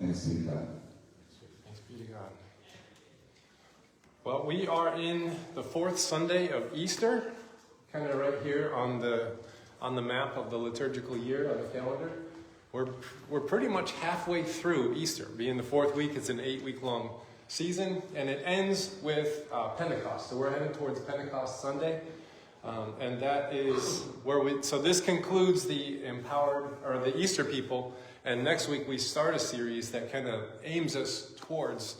Thanks be to God. Thanks be to God. Well, we are in the fourth Sunday of Easter, kind of right here on the map of the liturgical year on the calendar. We're pretty much halfway through Easter. Being the fourth week, it's an 8-week-long season, and it ends with Pentecost. So we're headed towards Pentecost Sunday, and that is where so this concludes the the Easter people, and next week we start a series that kind of aims us towards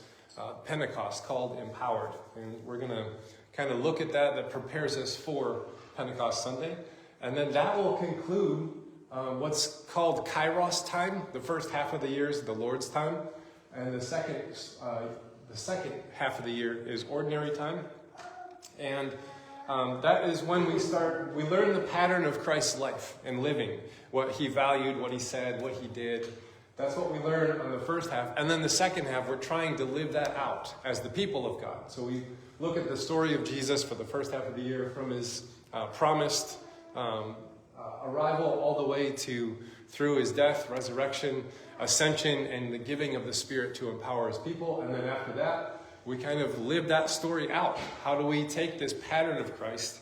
Pentecost called Empowered, and we're going to kind of look at that prepares us for Pentecost Sunday, and then that will conclude what's called Kairos time. The first half of the year is the Lord's time, and the second half of the year is ordinary time. And that is when we learn the pattern of Christ's life and living, what he valued, what he said, what he did. That's what we learn on the first half. And then the second half, we're trying to live that out as the people of God. So we look at the story of Jesus for the first half of the year, from his promised arrival all the way through his death, resurrection, ascension, and the giving of the Spirit to empower his people. And then after that, we kind of live that story out. How do we take this pattern of Christ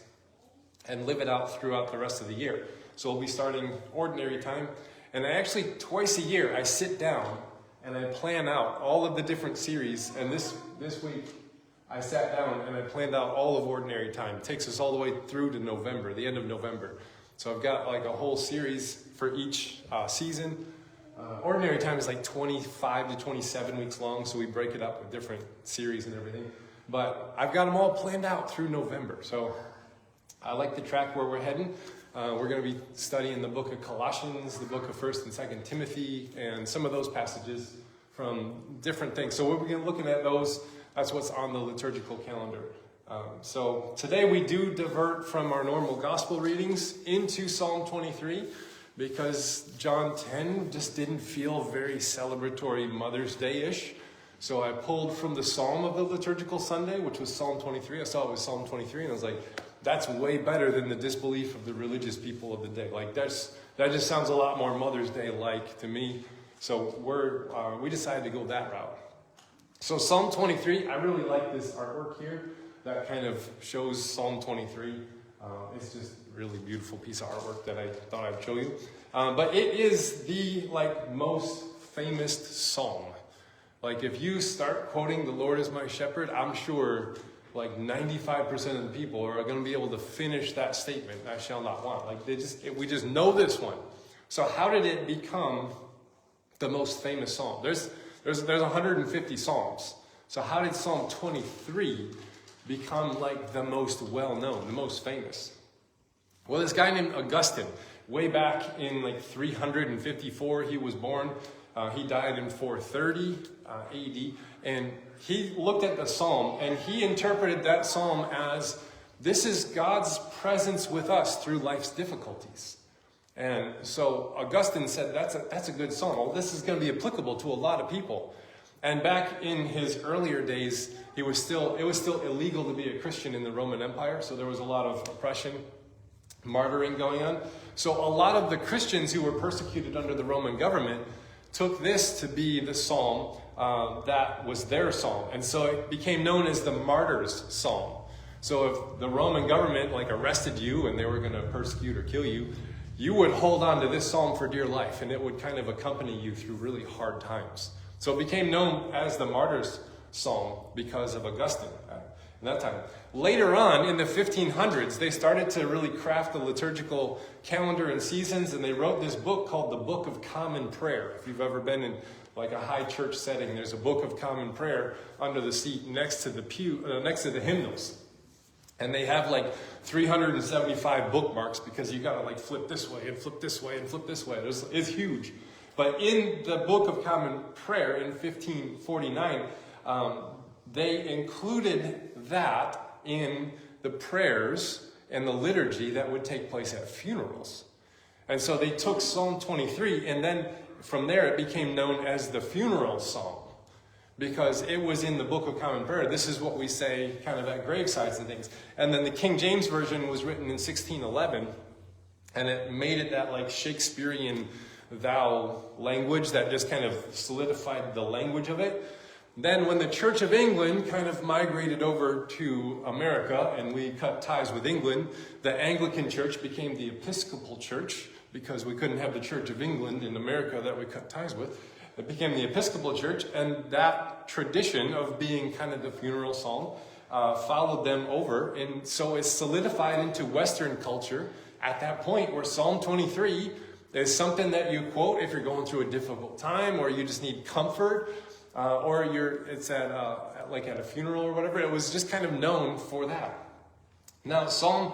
and live it out throughout the rest of the year? So we'll be starting ordinary time. And actually, twice a year, I sit down and I plan out all of the different series. And this week, I sat down and I planned out all of ordinary time. It takes us all the way through to November, the end of November. So I've got like a whole series for each season. Ordinary time is like 25 to 27 weeks long, so we break it up with different series and everything. But I've got them all planned out through November. So I like to track where we're heading. We're going to be studying the book of Colossians, the book of 1st and 2nd Timothy, and some of those passages from different things. So we're going to be looking at those. That's what's on the liturgical calendar. So today we do divert from our normal gospel readings into Psalm 23 because John 10 just didn't feel very celebratory Mother's Day-ish. So I pulled from the Psalm of the liturgical Sunday, which was Psalm 23. I saw it was Psalm 23 and I was like, that's way better than the disbelief of the religious people of the day. Like that just sounds a lot more Mother's Day-like to me. So we decided to go that route. So Psalm 23, I really like this artwork here that kind of shows Psalm 23. It's just a really beautiful piece of artwork that I thought I'd show you. But it is the most famous psalm. Like if you start quoting "The Lord is my shepherd," I'm sure like 95% of the people are going to be able to finish that statement, "I shall not want." Like we just know this one. So how did it become the most famous psalm? There's 150 psalms. So how did Psalm 23 become like the most well-known, the most famous? Well, this guy named Augustine, way back in like 354, he was born. He died in 430 AD. And he looked at the psalm and he interpreted that psalm as, this is God's presence with us through life's difficulties. And so Augustine said, that's a good psalm. Well, this is going to be applicable to a lot of people. And back in his earlier days, it was still illegal to be a Christian in the Roman Empire. So there was a lot of oppression, martyring going on. So a lot of the Christians who were persecuted under the Roman government took this to be the psalm that was their psalm. And so it became known as the martyr's psalm. So if the Roman government arrested you and they were going to persecute or kill you, you would hold on to this psalm for dear life, and it would kind of accompany you through really hard times. So it became known as the martyr's psalm because of Augustine at that time. Later on, in the 1500s, they started to really craft the liturgical calendar and seasons, and they wrote this book called the Book of Common Prayer. If you've ever been in a high church setting, there's a Book of Common Prayer under the seat next to the next to the hymnals. And they have 375 bookmarks because you got to flip this way and flip this way and flip this way. It's huge. But in the Book of Common Prayer in 1549, they included that in the prayers and the liturgy that would take place at funerals. And so they took Psalm 23, and then from there it became known as the funeral psalm, because it was in the Book of Common Prayer. This is what we say kind of at gravesides and things. And then the King James Version was written in 1611, and it made it that Shakespearean thou language that just kind of solidified the language of it. Then when the Church of England kind of migrated over to America and we cut ties with England, the Anglican Church became the Episcopal Church because we couldn't have the Church of England in America that we cut ties with. It became the Episcopal Church, and that tradition of being kind of the funeral psalm followed them over, and so it's solidified into Western culture at that point where Psalm 23 is something that you quote if you're going through a difficult time or you just need comfort. Or it's at a funeral or whatever. It was just kind of known for that. Now, Psalm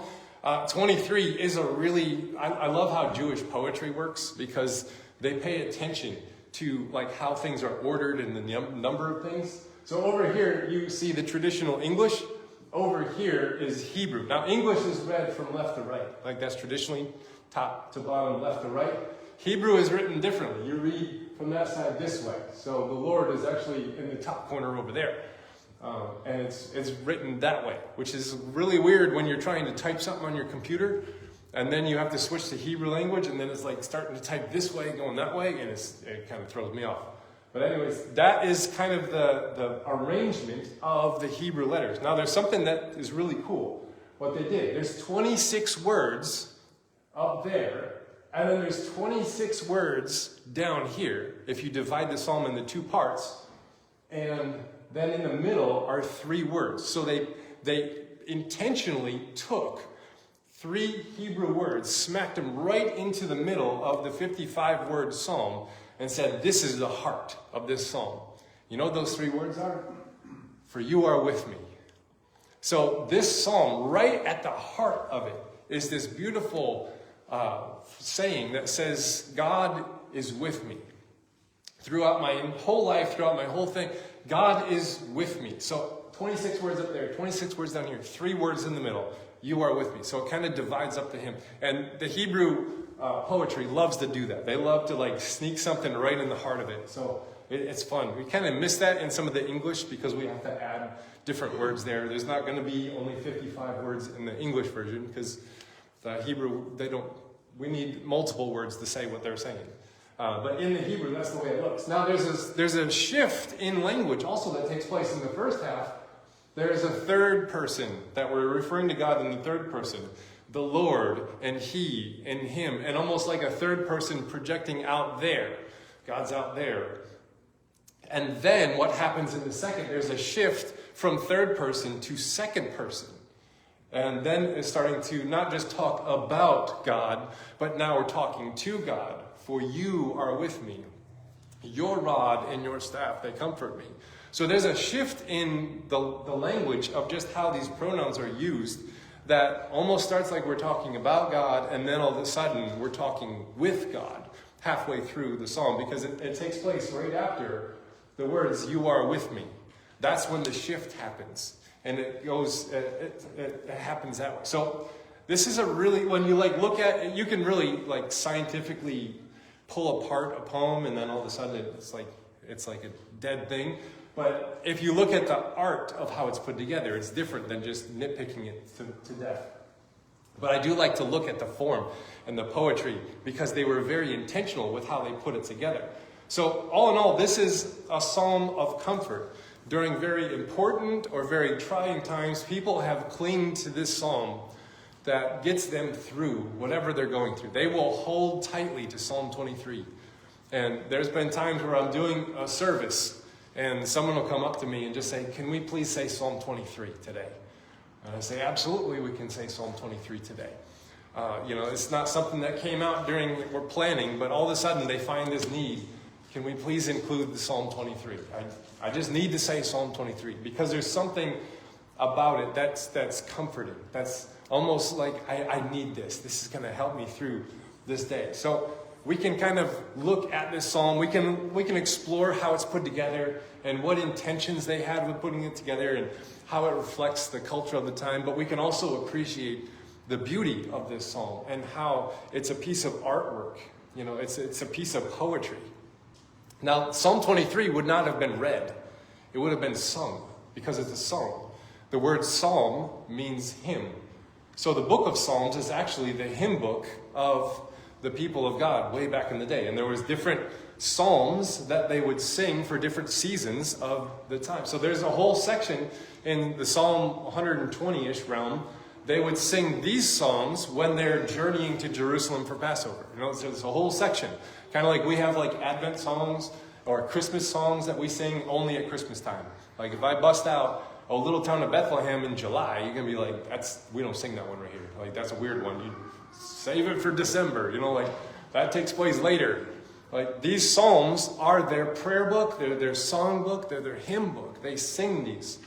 23 is I love how Jewish poetry works because they pay attention to like how things are ordered and the number of things. So over here, you see the traditional English. Over here is Hebrew. Now, English is read from left to right. Like that's traditionally top to bottom, left to right. Hebrew is written differently. You read from that side this way. So the Lord is actually in the top corner over there. And it's written that way, which is really weird when you're trying to type something on your computer, and then you have to switch to Hebrew language, and then it's like starting to type this way, going that way, and it kind of throws me off. But anyways, that is kind of the arrangement of the Hebrew letters. Now there's something that is really cool. What they did, there's 26 words up there, and then there's 26 words down here, if you divide the psalm into two parts. And then in the middle are 3 words. So they intentionally took 3 Hebrew words, smacked them right into the middle of the 55-word psalm, and said, this is the heart of this psalm. You know what those 3 words are? For you are with me. So this psalm, right at the heart of it, is this beautiful saying that says, God is with me. Throughout my whole life, throughout my whole thing, God is with me. So 26 words up there, 26 words down here, 3 words in the middle. You are with me. So it kind of divides up to him. And the Hebrew poetry loves to do that. They love to like sneak something right in the heart of it. So it's fun. We kind of miss that in some of the English because we have to add different words there. There's not going to be only 55 words in the English version because the Hebrew, we need multiple words to say what they're saying. But in the Hebrew, that's the way it looks. Now, there's a shift in language also that takes place in the first half. There's a third person that we're referring to God in the third person. The Lord and He and Him. And almost like a third person projecting out there. God's out there. And then what happens in the second? There's a shift from third person to second person. And then it's starting to not just talk about God, but now we're talking to God. For you are with me. Your rod and your staff, they comfort me. So there's a shift in the language of just how these pronouns are used that almost starts like we're talking about God, and then all of a sudden we're talking with God halfway through the psalm, because it takes place right after the words, you are with me. That's when the shift happens. And it goes, it happens that way. So this is when you like look at it, you can really like scientifically pull apart a poem, and then all of a sudden it's like a dead thing. But if you look at the art of how it's put together, it's different than just nitpicking it to death. But I do like to look at the form and the poetry because they were very intentional with how they put it together. So all in all, this is a psalm of comfort. During very important or very trying times, people have clinged to this psalm that gets them through whatever they're going through. They will hold tightly to Psalm 23. And there's been times where I'm doing a service and someone will come up to me and just say, can we please say Psalm 23 today? And I say, absolutely, we can say Psalm 23 today. It's not something that came out during we're planning, but all of a sudden they find this need. Can we please include the Psalm 23? I just need to say Psalm 23 because there's something about it that's comforting. That's almost like I need this. This is going to help me through this day. So we can kind of look at this psalm. We can explore how it's put together and what intentions they had with putting it together and how it reflects the culture of the time. But we can also appreciate the beauty of this psalm and how it's a piece of artwork. It's a piece of poetry. Now, Psalm 23 would not have been read. It would have been sung because it's a song. The word psalm means hymn. So the book of Psalms is actually the hymn book of the people of God way back in the day. And there was different psalms that they would sing for different seasons of the time. So there's a whole section in the Psalm 120-ish realm. They would sing these psalms when they're journeying to Jerusalem for Passover. So there's a whole section. Kind of like we have like Advent songs or Christmas songs that we sing only at Christmas time. Like if I bust out "O Little Town of Bethlehem" in July, you're going to be like, we don't sing that one right here. Like that's a weird one. You save it for December. Like that takes place later. Like these psalms are their prayer book, they're their song book, they're their hymn book. They sing these.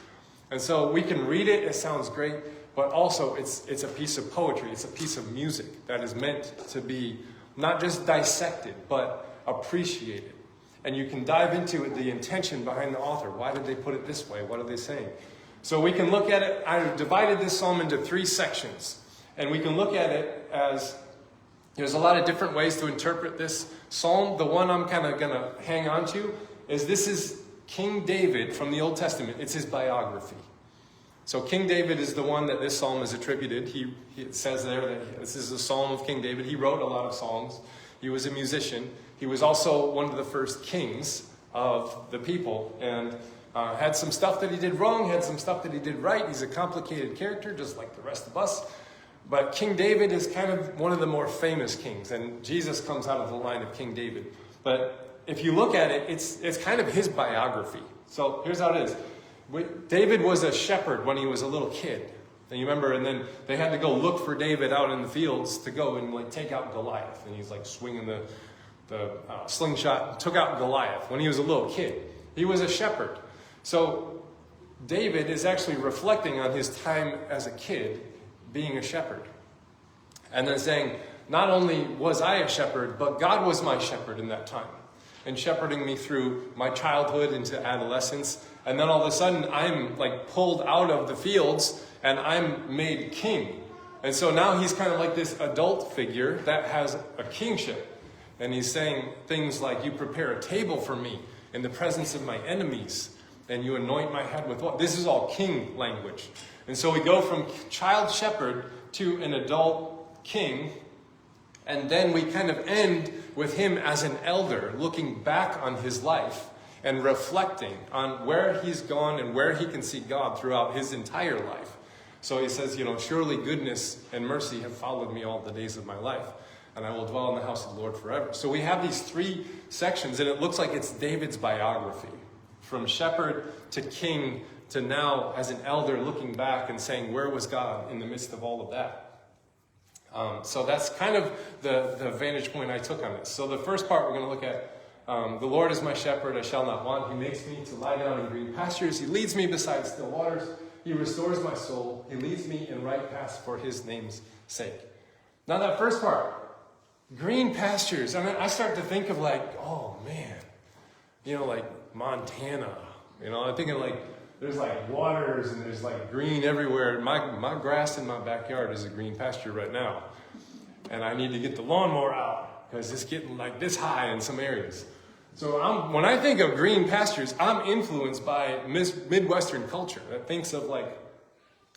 And so we can read it, it sounds great, but also it's a piece of poetry, it's a piece of music that is meant to be not just dissected, but appreciated. And you can dive into it, the intention behind the author. Why did they put it this way? What are they saying? So we can look at it, I divided this psalm into 3 sections. And we can look at it as, there's a lot of different ways to interpret this psalm. The one I'm kind of going to hang on to is this is King David from the Old Testament. It's his biography. So King David is the one that this psalm is attributed. It says there that this is a psalm of King David. He wrote a lot of songs. He was a musician. He was also one of the first kings of the people, and had some stuff that he did wrong, had some stuff that he did right. He's a complicated character, just like the rest of us. But King David is kind of one of the more famous kings, and Jesus comes out of the line of King David. But if you look at it, it's kind of his biography. So here's how it is. David was a shepherd when he was a little kid. And you remember, and then they had to go look for David out in the fields to go and like take out Goliath. And he's like swinging the slingshot, took out Goliath when he was a little kid. He was a shepherd. So David is actually reflecting on his time as a kid being a shepherd. And then saying, not only was I a shepherd, but God was my shepherd in that time. And shepherding me through my childhood into adolescence. And then all of a sudden, I'm like pulled out of the fields and I'm made king. And so now he's kind of like this adult figure that has a kingship. And he's saying things like, you prepare a table for me in the presence of my enemies. And you anoint my head with oil. This is all king language. And so we go from child shepherd to an adult king. And then we kind of end with him as an elder, looking back on his life and reflecting on where he's gone and where he can see God throughout his entire life. So he says, surely goodness and mercy have followed me all the days of my life, and I will dwell in the house of the Lord forever. So we have these 3 sections, and it looks like it's David's biography. From shepherd to king to now as an elder looking back and saying, where was God in the midst of all of that? So that's kind of the vantage point I took on this. So the first part we're going to look at, the Lord is my shepherd, I shall not want. He makes me to lie down in green pastures. He leads me beside still waters. He restores my soul. He leads me in right paths for his name's sake. Now that first part, green pastures. I mean, I start to think of like, oh man, like Montana. I'm thinking like, there's like waters and there's like green everywhere. My grass in my backyard is a green pasture right now. And I need to get the lawnmower out because it's getting like this high in some areas. So when I think of green pastures, I'm influenced by Midwestern culture that thinks of like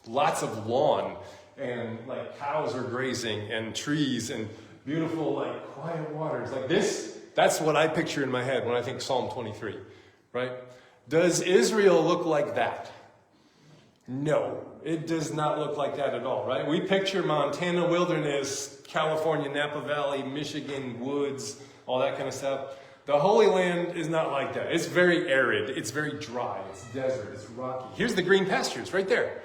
lots of lawn and like cows are grazing and trees and beautiful like quiet waters. Like this, that's what I picture in my head when I think Psalm 23, right? Does Israel look like that? No, it does not look like that at all, right? We picture Montana wilderness, California, Napa Valley, Michigan, woods, all that kind of stuff. The Holy Land is not like that. It's very arid. It's very dry. It's desert. It's rocky. Here's the green pastures right there.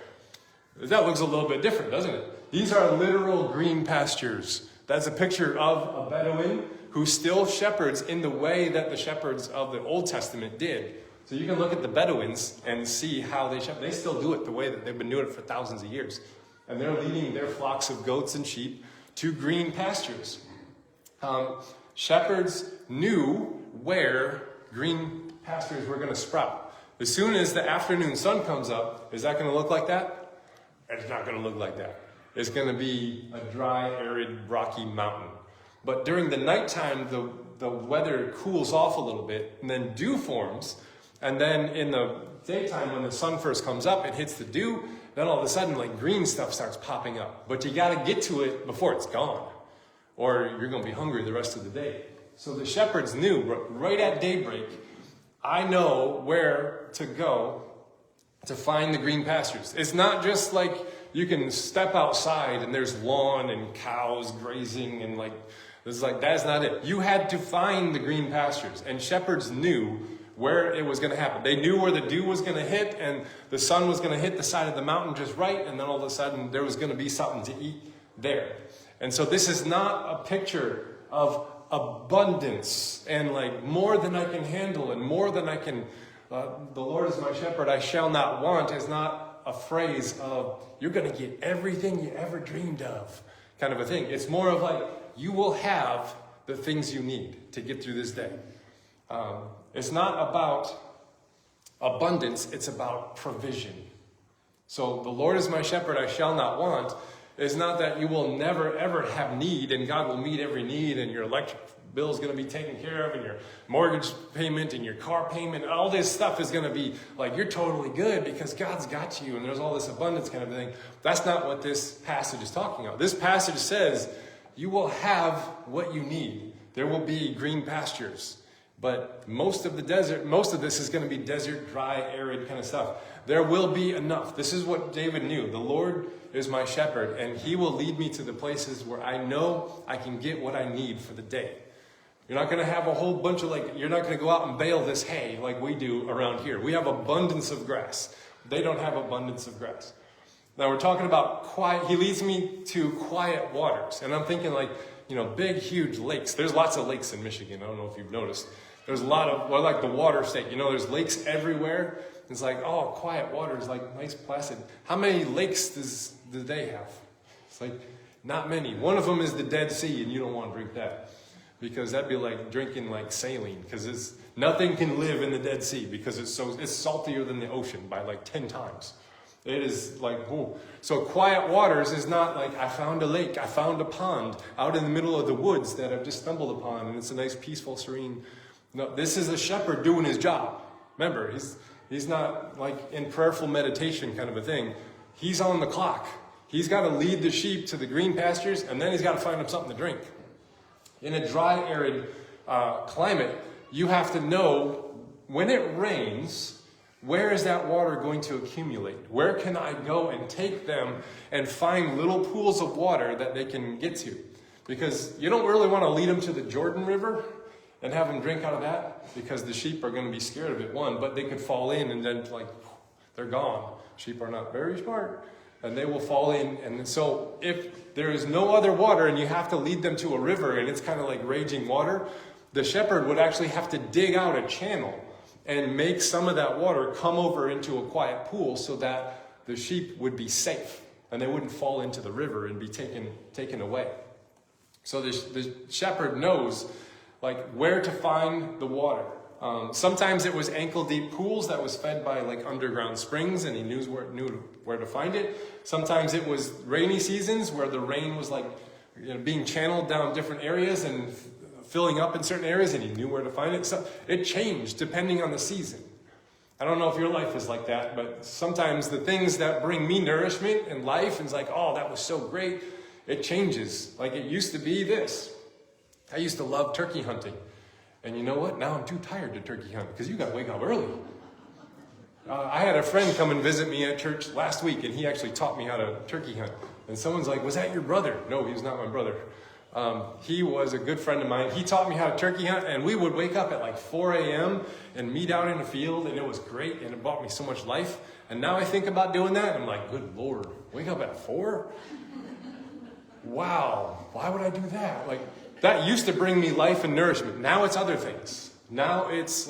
That looks a little bit different, doesn't it? These are literal green pastures. That's a picture of a Bedouin who still shepherds in the way that the shepherds of the Old Testament did. So you can look at the Bedouins and see how they shepherd. They still do it the way that they've been doing it for thousands of years. And they're leading their flocks of goats and sheep to green pastures. Shepherds knew where green pastures were going to sprout. As soon as the afternoon sun comes up, is that going to look like that? It's not going to look like that. It's going to be a dry, arid, rocky mountain. But during the nighttime, the weather cools off a little bit, and then dew forms. And then in the daytime, when the sun first comes up, it hits the dew. Then all of a sudden, like green stuff starts popping up. But you got to get to it before it's gone. or you're going to be hungry the rest of the day. So the shepherds knew right at daybreak, I know where to go to find the green pastures. It's not just like you can step outside and there's lawn and cows grazing and that's not it. You had to find the green pastures, and shepherds knew where it was going to happen. They knew where the dew was going to hit, and the sun was going to hit the side of the mountain just right, and then all of a sudden there was going to be something to eat there. And so this is not a picture of abundance and like more than I can handle and more than I can, the Lord is my shepherd, I shall not want, is not a phrase of you're going to get everything you ever dreamed of kind of a thing. It's more of like you will have the things you need to get through this day. It's not about abundance, it's about provision. So the Lord is my shepherd, I shall not want, is not that you will never ever have need and God will meet every need and your electric bill is going to be taken care of and your mortgage payment and your car payment, all this stuff is going to be like you're totally good because God's got you and there's all this abundance kind of thing. That's not what this passage is talking about. This passage says you will have what you need. There will be green pastures. But most of this is going to be desert, dry, arid kind of stuff. There will be enough. This is what David knew. The Lord is my shepherd, and he will lead me to the places where I know I can get what I need for the day. You're not going to have a whole bunch of you're not going to go out and bale this hay like we do around here. We have abundance of grass. They don't have abundance of grass. Now we're talking about quiet. He leads me to quiet waters. And I'm thinking big, huge lakes. There's lots of lakes in Michigan. I don't know if you've noticed. There's a lot of, like the water state, there's lakes everywhere. It's like, oh, quiet water is like nice, placid. How many lakes do they have? It's like, not many. One of them is the Dead Sea, and you don't want to drink that. Because that'd be like drinking like saline, because nothing can live in the Dead Sea, because it's saltier than the ocean by like 10 times. It is like, oh. So quiet waters is not like I found a lake, I found a pond out in the middle of the woods that I've just stumbled upon, and it's a nice, peaceful, serene. No, this is a shepherd doing his job. Remember, he's not like in prayerful meditation kind of a thing. He's on the clock. He's got to lead the sheep to the green pastures, and then he's got to find them something to drink. In a dry, arid climate, you have to know when it rains, where is that water going to accumulate? Where can I go and take them and find little pools of water that they can get to? Because you don't really want to lead them to the Jordan River and have them drink out of that, because the sheep are going to be scared of it, one, but they could fall in and then they're gone. Sheep are not very smart, and they will fall in. And so if there is no other water and you have to lead them to a river and it's kind of like raging water, the shepherd would actually have to dig out a channel and make some of that water come over into a quiet pool so that the sheep would be safe and they wouldn't fall into the river and be taken away. So the shepherd knows where to find the water. Sometimes it was ankle-deep pools that was fed by underground springs, and he knew where to find it. Sometimes it was rainy seasons where the rain was being channeled down different areas and filling up in certain areas, and he knew where to find it. So it changed depending on the season. I don't know if your life is like that, but sometimes the things that bring me nourishment in life, and it's like, oh, that was so great, it changes. Like it used to be this. I used to love turkey hunting. And you know what? Now I'm too tired to turkey hunt because you got to wake up early. I had a friend come and visit me at church last week, and he actually taught me how to turkey hunt. And someone's like, was that your brother? No, he was not my brother. He was a good friend of mine. He taught me how to turkey hunt, and we would wake up at 4 a.m. and meet out in the field, and it was great, and it brought me so much life. And now I think about doing that, and I'm like, good Lord, wake up at 4? Wow, why would I do that? That used to bring me life and nourishment. Now it's other things. Now it's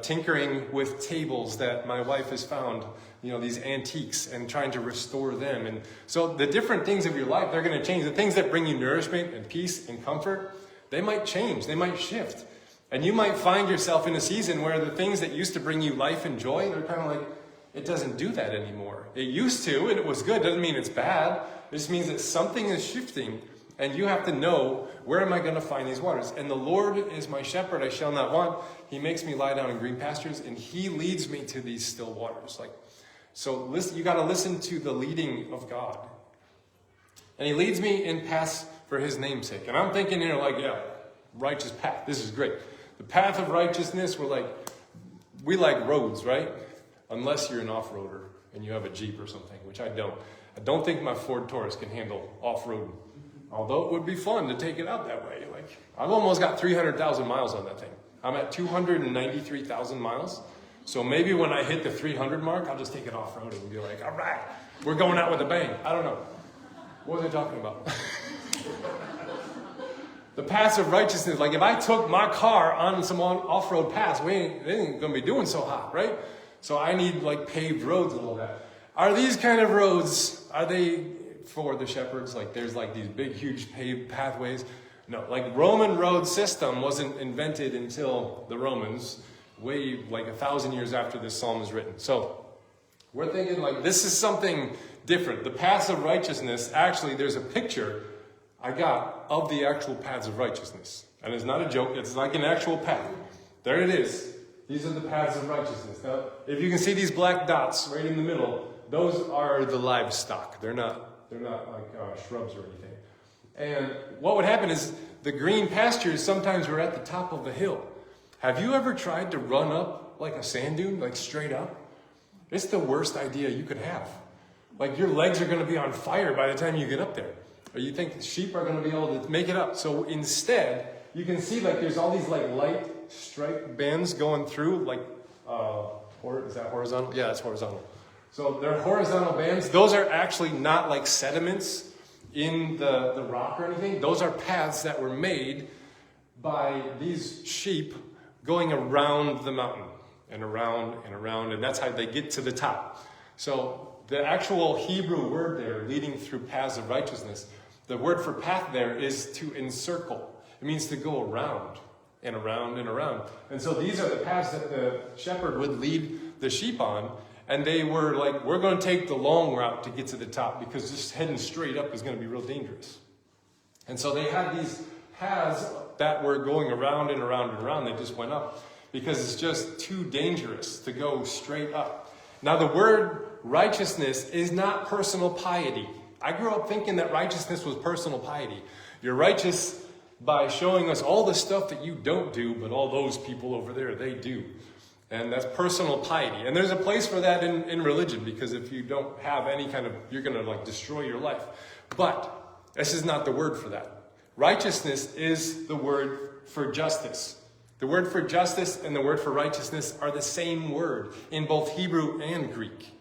tinkering with tables that my wife has found, these antiques, and trying to restore them. And so the different things of your life, they're going to change. The things that bring you nourishment and peace and comfort, they might change. They might shift. And you might find yourself in a season where the things that used to bring you life and joy, they're kind of it doesn't do that anymore. It used to, and it was good. Doesn't mean it's bad. It just means that something is shifting. And you have to know, where am I going to find these waters? And the Lord is my shepherd, I shall not want. He makes me lie down in green pastures, and he leads me to these still waters. So listen, you got to listen to the leading of God. And he leads me in paths for his namesake. And I'm thinking here like, yeah, righteous path. This is great. The path of righteousness, we like roads, right? Unless you're an off-roader and you have a Jeep or something, which I don't. I don't think my Ford Taurus can handle off-road. Although it would be fun to take it out that way. Like, I've almost got 300,000 miles on that thing. I'm at 293,000 miles. So maybe when I hit the 300 mark, I'll just take it off-road and be like, all right, we're going out with a bang. I don't know. What was I talking about? The paths of righteousness. Like if I took my car on some off-road paths, they ain't going to be doing so hot, right? So I need like paved roads and all that. Are these kind of roads, are they for the shepherds? Like there's like these big, huge paved pathways? No, like Roman road system wasn't invented until the Romans, way like 1,000 years after this psalm is written. So we're thinking like this is something different. The paths of righteousness, actually there's a picture I got of the actual paths of righteousness. And it's not a joke, it's like an actual path. There it is. These are the paths of righteousness. Now, if you can see these black dots right in the middle, those are the livestock. They're not like shrubs or anything. And what would happen is the green pastures sometimes were at the top of the hill. Have you ever tried to run up like a sand dune, like straight up? It's the worst idea you could have. Like your legs are going to be on fire by the time you get up there. Or you think the sheep are going to be able to make it up. So instead, you can see like there's all these like light stripe bands going through, like, is that horizontal? Yeah, it's horizontal. So they're horizontal bands. Those are actually not like sediments in the rock or anything. Those are paths that were made by these sheep going around the mountain and around and around, and that's how they get to the top. So the actual Hebrew word there, leading through paths of righteousness, the word for path there is to encircle. It means to go around and around and around. And so these are the paths that the shepherd would lead the sheep on. And they were like, we're going to take the long route to get to the top because just heading straight up is going to be real dangerous. And so they had these paths that were going around and around and around. They just went up because it's just too dangerous to go straight up. Now the word righteousness is not personal piety. I grew up thinking that righteousness was personal piety. You're righteous by showing us all the stuff that you don't do, but all those people over there, they do. And that's personal piety. And there's a place for that in religion, because if you don't have any kind of, you're going to like destroy your life. But this is not the word for that. Righteousness is the word for justice. The word for justice and the word for righteousness are the same word in both Hebrew and Greek.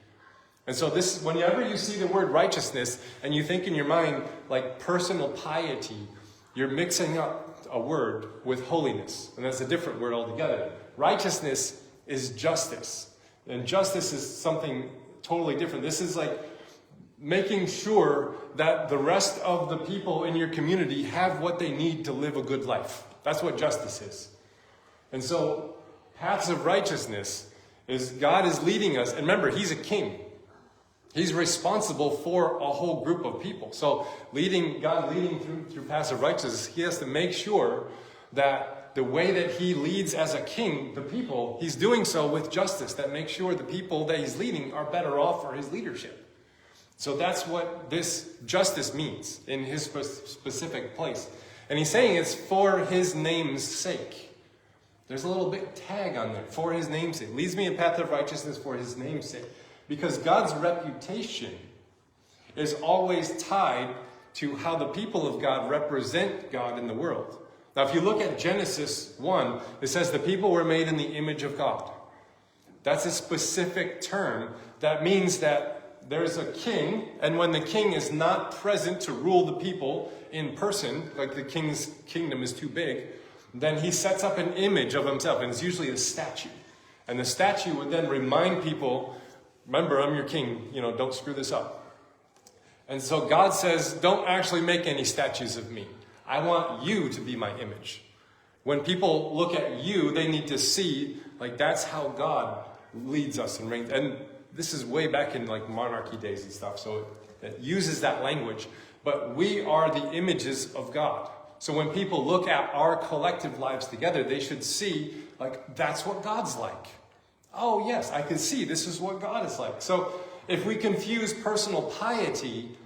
And so this, whenever you see the word righteousness and you think in your mind like personal piety, you're mixing up a word with holiness. And that's a different word altogether. Righteousness is justice. And justice is something totally different. This is like making sure that the rest of the people in your community have what they need to live a good life. That's what justice is. And so paths of righteousness is God is leading us. And remember, he's a king. He's responsible for a whole group of people. So God leading through paths of righteousness, he has to make sure that the way that he leads as a king, the people, he's doing so with justice that makes sure the people that he's leading are better off for his leadership. So that's what this justice means in his specific place. And he's saying it's for his name's sake. There's a little bit tag on there, for his name's sake. Leads me in path of righteousness for his name's sake. Because God's reputation is always tied to how the people of God represent God in the world. Now, if you look at Genesis 1, it says the people were made in the image of God. That's a specific term that means that there's a king, and when the king is not present to rule the people in person, like the king's kingdom is too big, then he sets up an image of himself, and it's usually a statue. And the statue would then remind people, remember, I'm your king, don't screw this up. And so God says, don't actually make any statues of me. I want you to be my image. When people look at you, they need to see, like, that's how God leads us and reigns. And this is way back in, like, monarchy days and stuff, so it uses that language. But we are the images of God. So when people look at our collective lives together, they should see, like, that's what God's like. Oh, yes, I can see this is what God is like. So if we confuse personal piety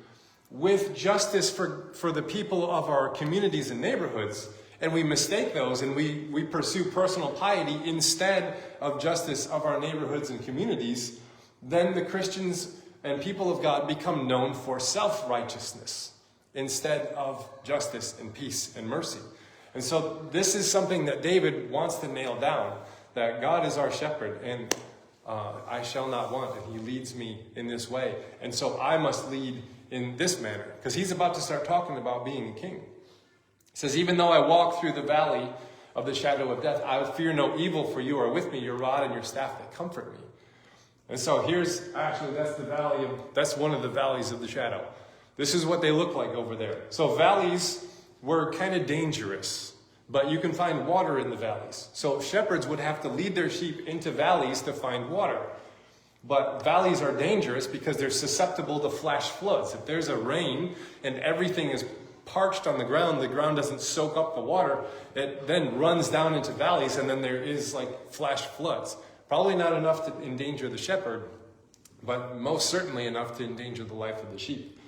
with justice for the people of our communities and neighborhoods, and we mistake those and we pursue personal piety instead of justice of our neighborhoods and communities, then the Christians and people of God become known for self-righteousness instead of justice and peace and mercy. And so this is something that David wants to nail down, that God is our shepherd, and I shall not want, and he leads me in this way. And so I must lead in this manner, because he's about to start talking about being a king. He says, even though I walk through the valley of the shadow of death, I will fear no evil, for you are with me, your rod and your staff, they comfort me. And so that's one of the valleys of the shadow. This is what they look like over there. So valleys were kind of dangerous, but you can find water in the valleys. So shepherds would have to lead their sheep into valleys to find water. But valleys are dangerous because they're susceptible to flash floods. If there's a rain and everything is parched on the ground doesn't soak up the water, it then runs down into valleys, and then there is like flash floods. Probably not enough to endanger the shepherd, but most certainly enough to endanger the life of the sheep.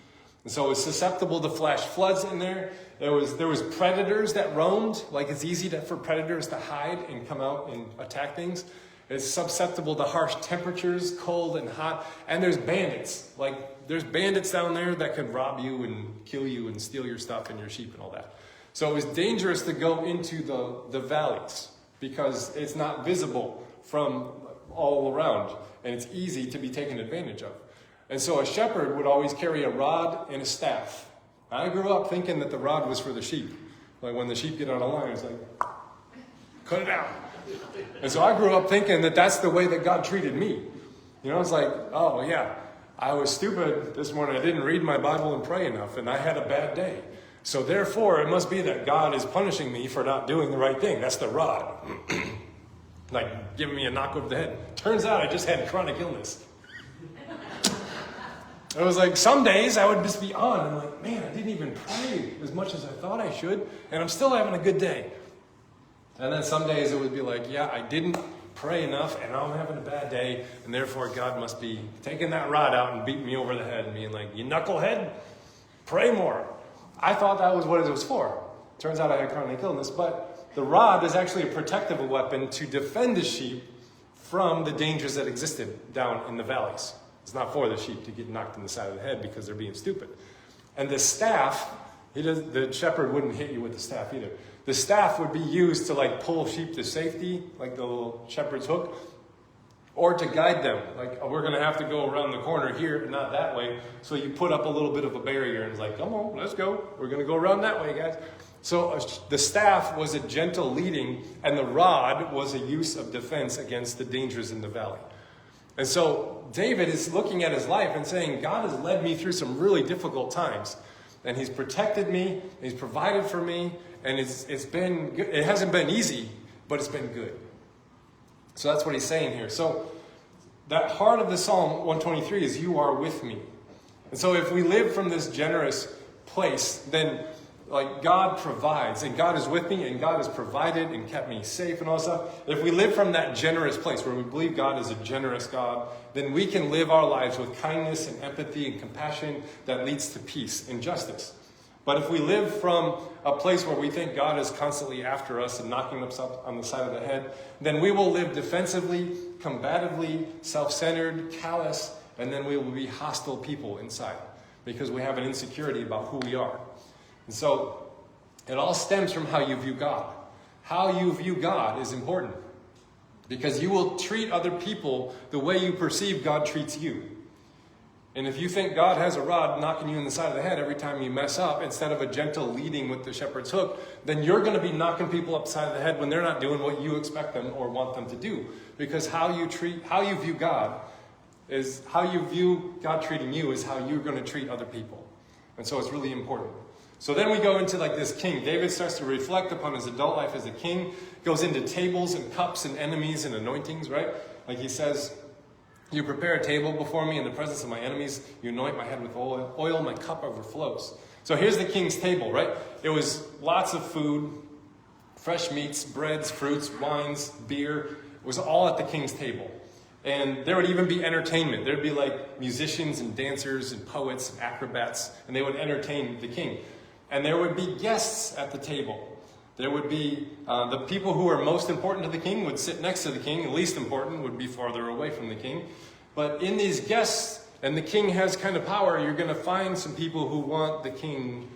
And so it's susceptible to flash floods in there. There was predators that roamed, like it's easy for predators to hide and come out and attack things. It's susceptible to harsh temperatures, cold and hot. And there's bandits. Like, there's bandits down there that could rob you and kill you and steal your stuff and your sheep and all that. So it was dangerous to go into the valleys because it's not visible from all around. And it's easy to be taken advantage of. And so a shepherd would always carry a rod and a staff. I grew up thinking that the rod was for the sheep. Like when the sheep get out of line, it's like, cut it out. And so I grew up thinking that that's the way that God treated me. You know, it's like, oh yeah, I was stupid this morning. I didn't read my Bible and pray enough, and I had a bad day. So therefore, it must be that God is punishing me for not doing the right thing. That's the rod. Like giving me a knock over the head. Turns out I just had chronic illness. It was like some days I would just be on. I'm like, man, I didn't even pray as much as I thought I should, and I'm still having a good day. And then some days it would be like, yeah, I didn't pray enough, and I'm having a bad day, and therefore God must be taking that rod out and beating me over the head and being like, you knucklehead, pray more. I thought that was what it was for. Turns out I had chronic illness, but the rod is actually a protective weapon to defend the sheep from the dangers that existed down in the valleys. It's not for the sheep to get knocked in the side of the head because they're being stupid. And the staff, the shepherd wouldn't hit you with the staff either. The staff would be used to like pull sheep to safety, like the little shepherd's hook, or to guide them. Like, oh, we're going to have to go around the corner here, not that way. So you put up a little bit of a barrier and it's like, come on, let's go. We're going to go around that way, guys. So the staff was a gentle leading, and the rod was a use of defense against the dangers in the valley. And so David is looking at his life and saying, God has led me through some really difficult times. And he's protected me, he's provided for me, and it's been good. It hasn't been easy, but it's been good. So that's what he's saying here. So that heart of the Psalm 123 is, you are with me. And so if we live from this generous place, then like God provides, and God is with me, and God has provided and kept me safe and all that stuff. If we live from that generous place where we believe God is a generous God, then we can live our lives with kindness and empathy and compassion that leads to peace and justice. But if we live from a place where we think God is constantly after us and knocking us up on the side of the head, then we will live defensively, combatively, self-centered, callous, and then we will be hostile people inside because we have an insecurity about who we are. And so it all stems from how you view God. How you view God is important because you will treat other people the way you perceive God treats you. And if you think God has a rod knocking you in the side of the head every time you mess up, instead of a gentle leading with the shepherd's hook, then you're going to be knocking people upside of the head when they're not doing what you expect them or want them to do. Because how you view God is how you view God treating you is how you're going to treat other people. And so it's really important. So then we go into like this king. David starts to reflect upon his adult life as a king. Goes into tables and cups and enemies and anointings, right? Like he says, you prepare a table before me in the presence of my enemies. You anoint my head with oil, my cup overflows. So here's the king's table, right? It was lots of food, fresh meats, breads, fruits, wines, beer. It was all at the king's table. And there would even be entertainment. There'd be like musicians and dancers and poets and acrobats, and they would entertain the king. And there would be guests at the table. There would be the people who are most important to the king would sit next to the king. The least important would be farther away from the king. But in these guests, and the king has kind of power, you're going to find some people who want the king,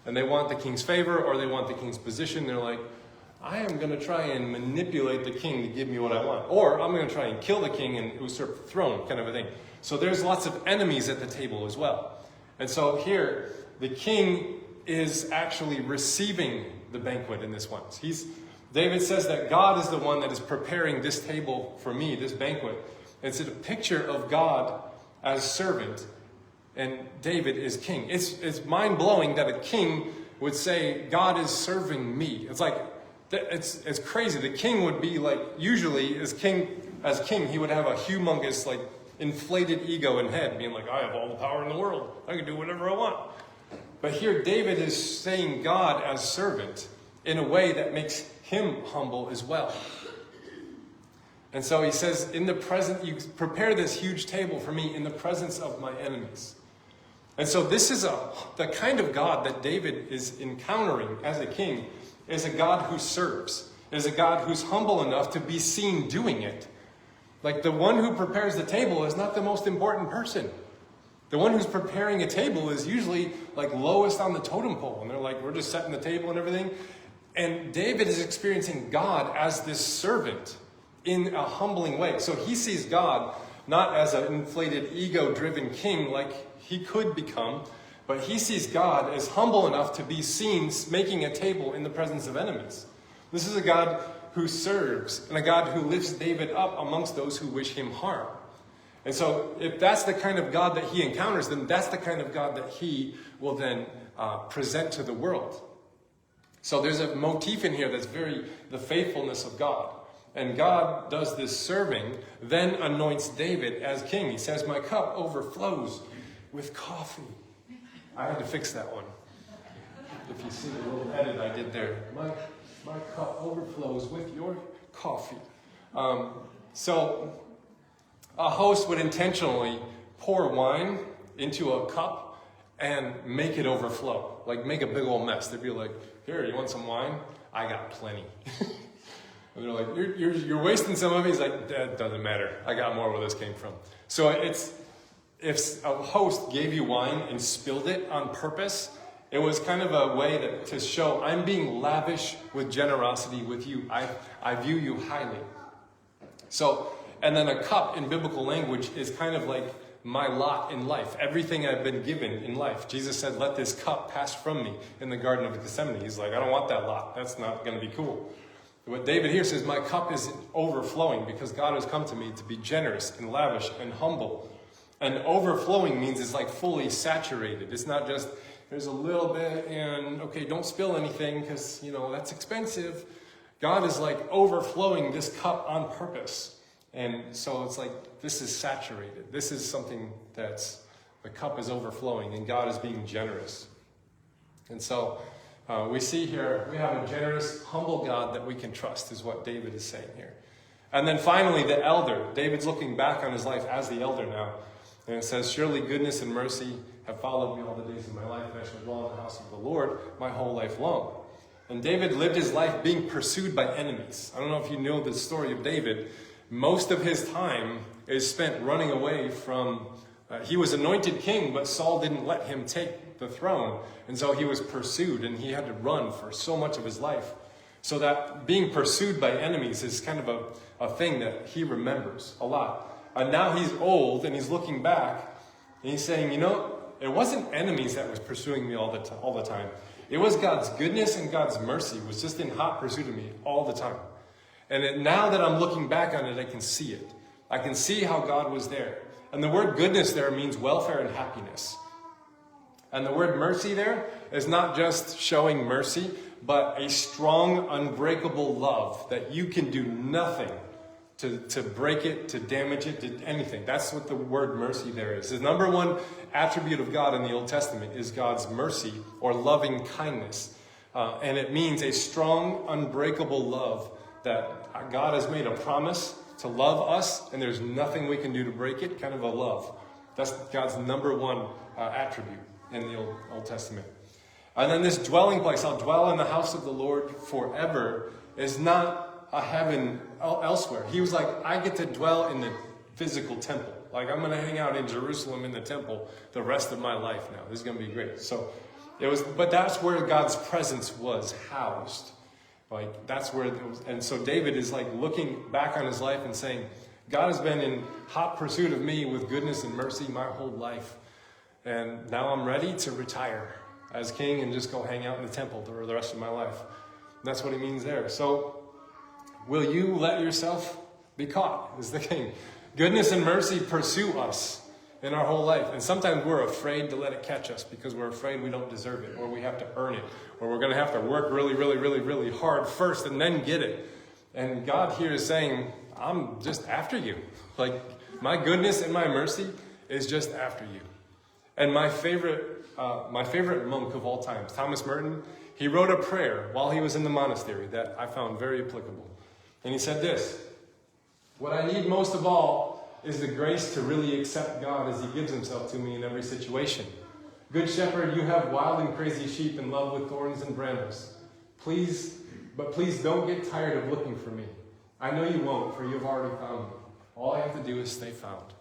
and they want the king's favor, or they want the king's position. They're like, I am going to try and manipulate the king to give me what I want. Or I'm going to try and kill the king and usurp the throne, kind of a thing. So there's lots of enemies at the table as well. And so here, the king is actually receiving the banquet in this one. David says that God is the one that is preparing this table for me, this banquet. It's a picture of God as servant, and David is king. It's mind-blowing that a king would say, God is serving me. It's like, it's crazy. The king would be like, usually as king, he would have a humongous, like, inflated ego and head, being like, I have all the power in the world. I can do whatever I want. But here David is saying God as servant in a way that makes him humble as well. And so he says, in the present, you prepare this huge table for me in the presence of my enemies. And so this is the kind of God that David is encountering as a king, is a God who serves, is a God who's humble enough to be seen doing it. Like the one who prepares the table is not the most important person. The one who's preparing a table is usually like lowest on the totem pole. And they're like, we're just setting the table and everything. And David is experiencing God as this servant in a humbling way. So he sees God not as an inflated, ego-driven king like he could become, but he sees God as humble enough to be seen making a table in the presence of enemies. This is a God who serves, and a God who lifts David up amongst those who wish him harm. And so if that's the kind of God that he encounters, then that's the kind of God that he will then present to the world. So there's a motif in here that's the faithfulness of God. And God does this serving, then anoints David as king. He says, my cup overflows with coffee. I had to fix that one. If you see the little edit I did there. My cup overflows with your coffee. So a host would intentionally pour wine into a cup and make it overflow. Like make a big old mess. They'd be like, here, you want some wine? I got plenty. And they're like, you're wasting some of it. He's like, that doesn't matter. I got more where this came from. So if a host gave you wine and spilled it on purpose, it was kind of a way to show I'm being lavish with generosity with you. I view you highly. So, and then a cup in biblical language is kind of like my lot in life. Everything I've been given in life. Jesus said, let this cup pass from me in the Garden of Gethsemane. He's like, I don't want that lot. That's not going to be cool. What David here says, my cup is overflowing because God has come to me to be generous and lavish and humble. And overflowing means it's like fully saturated. It's not just, there's a little bit and, okay, don't spill anything because, that's expensive. God is like overflowing this cup on purpose. And so it's like, this is saturated. This is something the cup is overflowing and God is being generous. And so we see here, we have a generous, humble God that we can trust is what David is saying here. And then finally, the elder. David's looking back on his life as the elder now. And it says, surely goodness and mercy have followed me all the days of my life, and I shall dwell in the house of the Lord my whole life long. And David lived his life being pursued by enemies. I don't know if you know the story of David. Most of his time is spent running away from, he was anointed king, but Saul didn't let him take the throne. And so he was pursued, and he had to run for so much of his life. So that being pursued by enemies is kind of a thing that he remembers a lot. And now he's old, and he's looking back, and he's saying, it wasn't enemies that was pursuing me all the time. It was God's goodness and God's mercy was just in hot pursuit of me all the time. And now that I'm looking back on it, I can see it. I can see how God was there. And the word goodness there means welfare and happiness. And the word mercy there is not just showing mercy, but a strong, unbreakable love that you can do nothing to break it, to damage it, to anything. That's what the word mercy there is. The number one attribute of God in the Old Testament is God's mercy or loving kindness. And it means a strong, unbreakable love that God has made a promise to love us, and there's nothing we can do to break it, kind of a love. That's God's number one attribute in the Old Testament. And then this dwelling place, I'll dwell in the house of the Lord forever, is not a heaven elsewhere. He was like, I get to dwell in the physical temple. Like, I'm going to hang out in Jerusalem in the temple the rest of my life now. This is going to be great. So but that's where God's presence was housed. Like, that's where it was. And so David is like looking back on his life and saying, God has been in hot pursuit of me with goodness and mercy my whole life. And now I'm ready to retire as king and just go hang out in the temple for the rest of my life. And that's what he means there. So will you let yourself be caught, is the king. Goodness and mercy pursue us in our whole life. And sometimes we're afraid to let it catch us because we're afraid we don't deserve it, or we have to earn it, or we're going to have to work really, really, really, really hard first and then get it. And God here is saying, I'm just after you. Like, my goodness and my mercy is just after you. And my favorite monk of all time, Thomas Merton, he wrote a prayer while he was in the monastery that I found very applicable. And he said this: what I need most of all is the grace to really accept God as he gives himself to me in every situation. Good shepherd, you have wild and crazy sheep in love with thorns and brambles. Please don't get tired of looking for me. I know you won't, for you have already found me. All I have to do is stay found.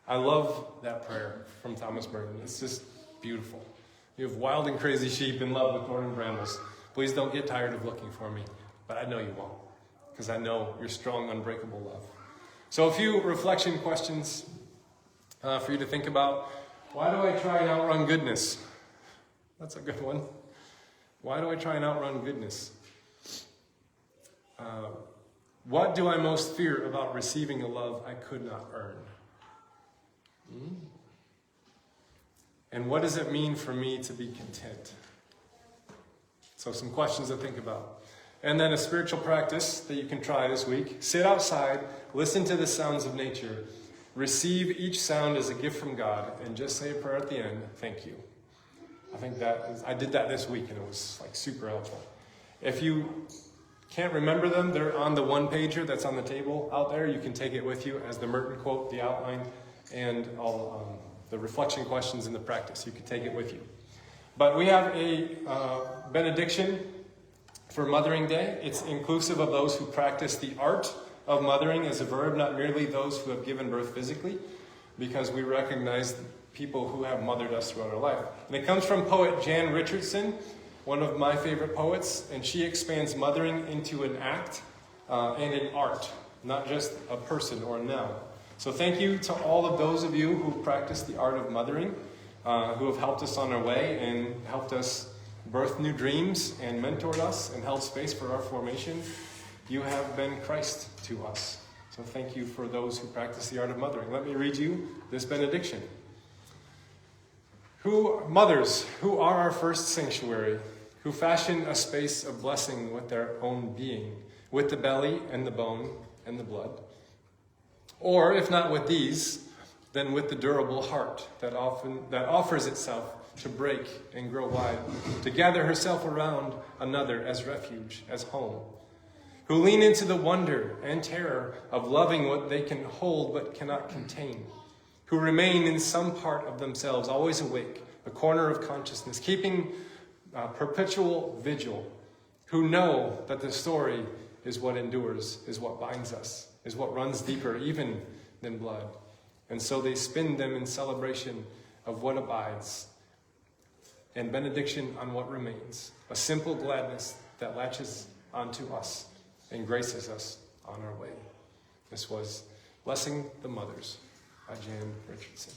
I love that prayer from Thomas Merton. It's just beautiful. You have wild and crazy sheep in love with thorns and brambles. Please don't get tired of looking for me, but I know you won't, because I know your strong, unbreakable love. So a few reflection questions for you to think about. Why do I try and outrun goodness? That's a good one. Why do I try and outrun goodness? What do I most fear about receiving a love I could not earn? And what does it mean for me to be content? So some questions to think about. And then a spiritual practice that you can try this week. Sit outside, listen to the sounds of nature, receive each sound as a gift from God, and just say a prayer at the end, thank you. I did that this week, and it was like super helpful. If you can't remember them, they're on the one-pager that's on the table out there. You can take it with you as the Merton quote, the outline, and all the reflection questions in the practice. You can take it with you. But we have a benediction for Mothering Day. It's inclusive of those who practice the art of mothering as a verb, not merely those who have given birth physically, because we recognize people who have mothered us throughout our life. And it comes from poet Jan Richardson, one of my favorite poets, and she expands mothering into an act and an art, not just a person or a noun. So thank you to all of those of you who practice the art of mothering, who have helped us on our way and helped us birth new dreams and mentored us and held space for our formation. You have been Christ to us. So thank you for those who practice the art of mothering. Let me read you this benediction. Mothers, who are our first sanctuary, who fashion a space of blessing with their own being, with the belly and the bone and the blood. Or, if not with these, then with the durable heart that offers itself to break and grow wide, to gather herself around another as refuge, as home. Who lean into the wonder and terror of loving what they can hold but cannot contain. Who remain in some part of themselves, always awake, a corner of consciousness, keeping perpetual vigil. Who know that the story is what endures, is what binds us, is what runs deeper even than blood. And so they spin them in celebration of what abides and benediction on what remains. A simple gladness that latches onto us and graces us on our way. This was Blessing the Mothers by Jan Richardson.